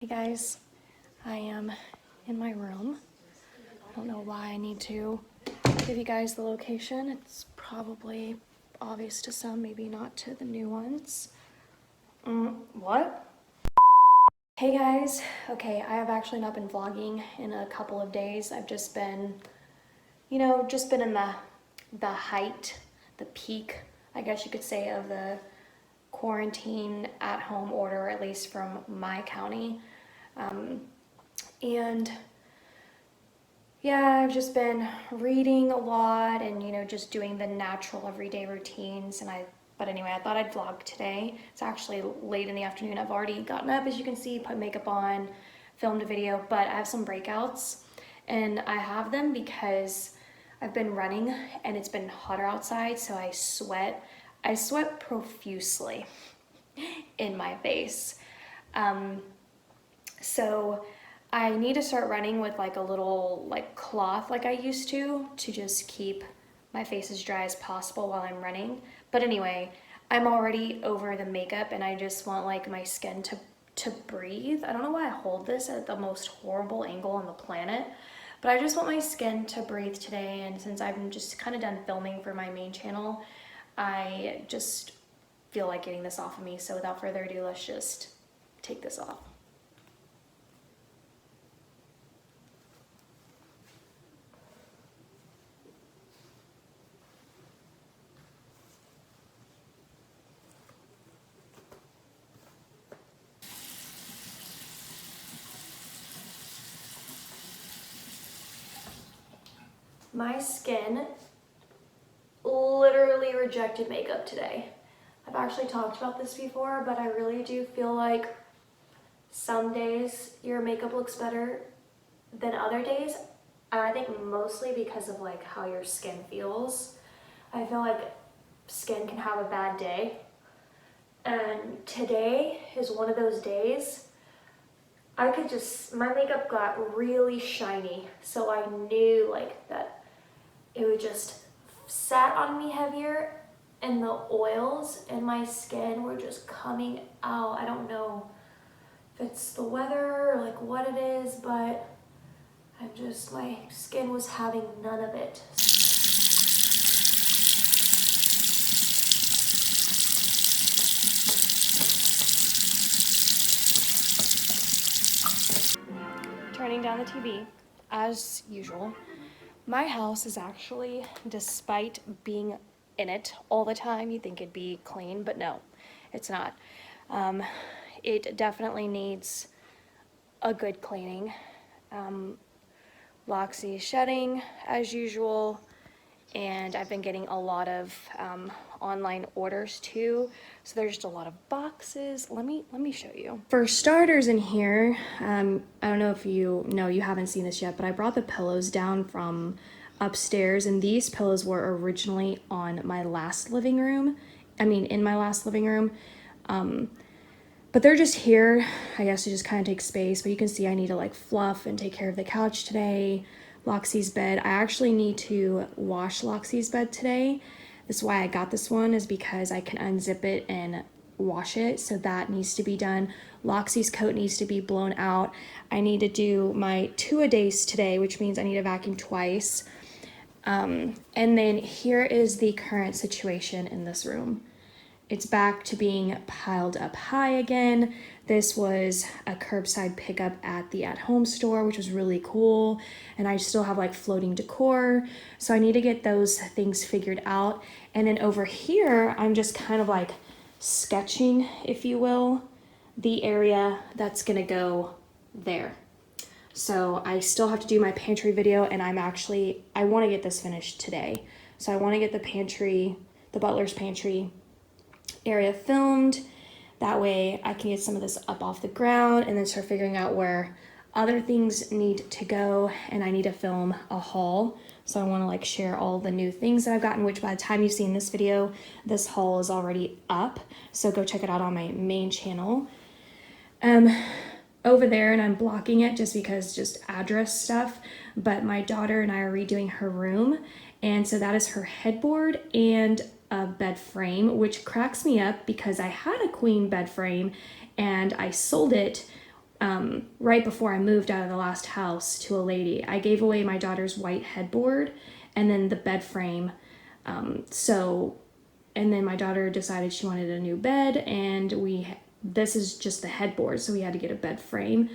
Hey guys, I am in my room. I don't know why I need to give you guys the location. It's probably obvious to some, maybe not to the new ones. What? Hey guys, okay, I have actually not been vlogging in a couple of days. I've just been, just been in the height, the peak, I guess you could say, of the quarantine at home order, at least from my county. And yeah, I've just been reading a lot and, just doing the natural everyday routines. But anyway, I thought I'd vlog today. It's actually late in the afternoon. I've already gotten up, as you can see, put makeup on, filmed a video, but I have some breakouts. And I have them because I've been running and it's been hotter outside, so I sweat. I sweat profusely in my face. So I need to start running with like a little cloth like I used to just keep my face as dry as possible while I'm running. But anyway, I'm already over the makeup and I just want like my skin to breathe. I don't know why I hold this at the most horrible angle on the planet, but I just want my skin to breathe today. And since I'm just kind of done filming for my main channel, I just feel like getting this off of me. So without further ado, let's just take this off. My skin literally rejected makeup today. I've actually talked about this before, but I really do feel like some days your makeup looks better than other days. And I think mostly because of like how your skin feels. I feel like skin can have a bad day. And today is one of those days. My makeup got really shiny. So I knew like that it would just sat on me heavier and the oils in my skin were just coming out. I don't know if it's the weather or like what it is, but my skin was having none of it. Turning down the TV, as usual. My house is actually, despite being in it all the time, you'd think it'd be clean, but no, it's not. It definitely needs a good cleaning. Loxy's shedding as usual, and I've been getting a lot of online orders too, so there's just a lot of boxes. Let me show you. For starters, in here, I don't know if you haven't seen this yet, but I brought the pillows down from upstairs, and these pillows were originally on my last living room. In my last living room. But they're just here, I guess, to just kind of take space. But you can see I need to like fluff and take care of the couch today. Loxy's bed. I actually need to wash Loxy's bed today. This is why I got this one, is because I can unzip it and wash it. So that needs to be done. Loxy's coat needs to be blown out. I need to do my 2-a-days today, which means I need to vacuum twice. And then here is the current situation in this room. It's back to being piled up high again. This was a curbside pickup at the at-home store, which was really cool. And I still have like floating decor. So I need to get those things figured out. And then over here, I'm just kind of like sketching, if you will, the area that's gonna go there. So I still have to do my pantry video, and I wanna get this finished today. So I wanna get the butler's pantry area filmed. That way I can get some of this up off the ground and then start figuring out where other things need to go. And I need to film a haul. So I want to like share all the new things that I've gotten, which by the time you've seen this video, this haul is already up. So go check it out on my main channel. Over there, and I'm blocking it just because just address stuff, but my daughter and I are redoing her room. And so that is her headboard and a bed frame, which cracks me up because I had a queen bed frame and I sold it right before I moved out of the last house to a lady. I gave away my daughter's white headboard and then the bed frame. And then my daughter decided she wanted a new bed, and this is just the headboard, so we had to get a bed frame.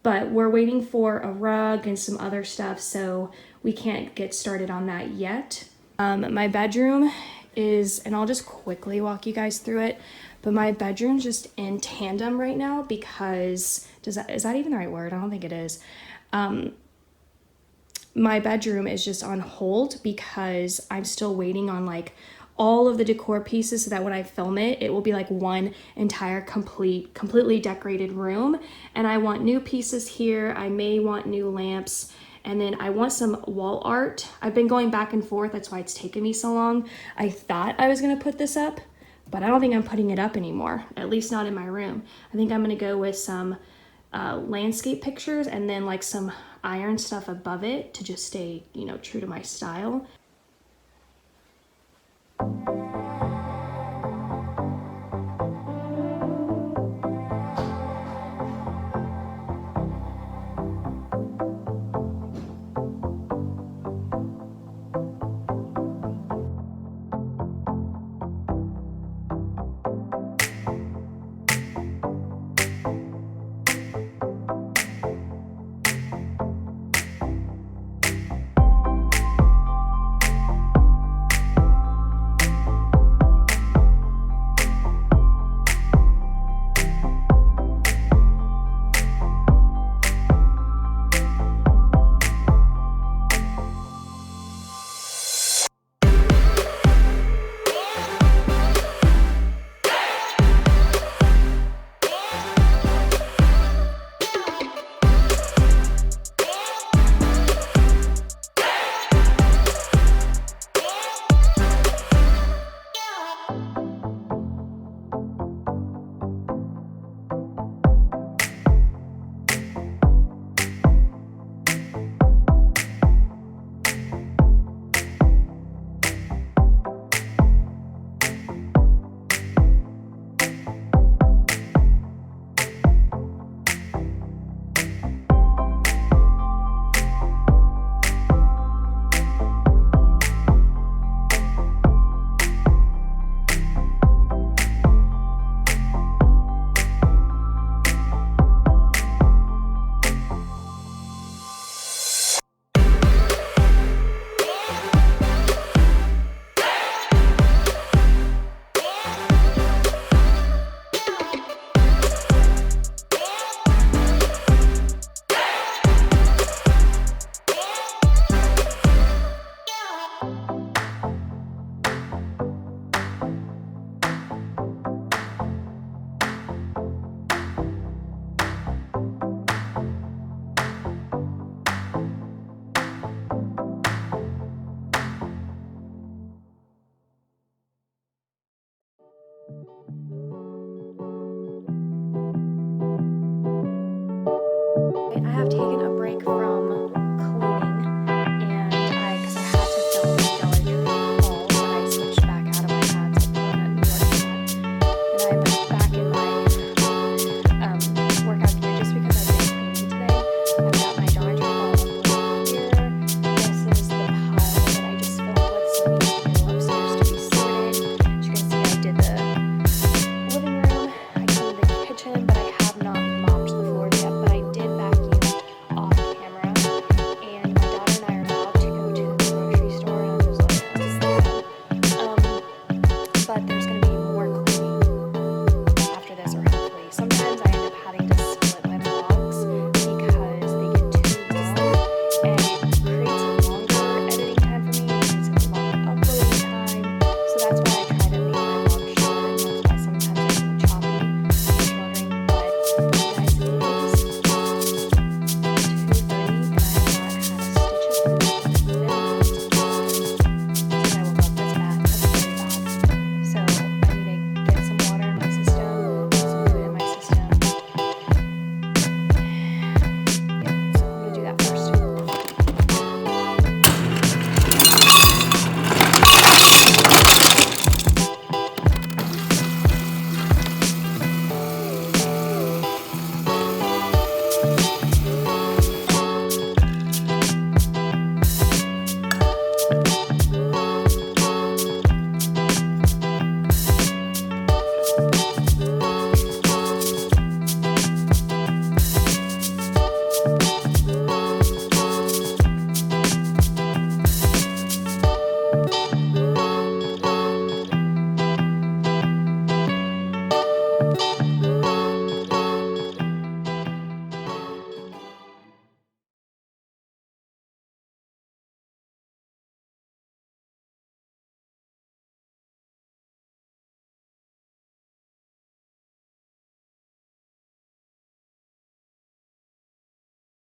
But we're waiting for a rug and some other stuff, so we can't get started on that yet. My bedroom is, and I'll just quickly walk you guys through it, but my bedroom's just in tandem right now because, is that even the right word? I don't think it is. My bedroom is just on hold because I'm still waiting on like all of the decor pieces so that when I film it, it will be like one entire completely decorated room. And I want new pieces here. I may want new lamps. And then I want some wall art. I've been going back and forth. That's why it's taken me so long. I thought I was gonna put this up, but I don't think I'm putting it up anymore, at least not in my room. I think I'm gonna go with some landscape pictures and then like some iron stuff above it to just stay, true to my style. I have taken a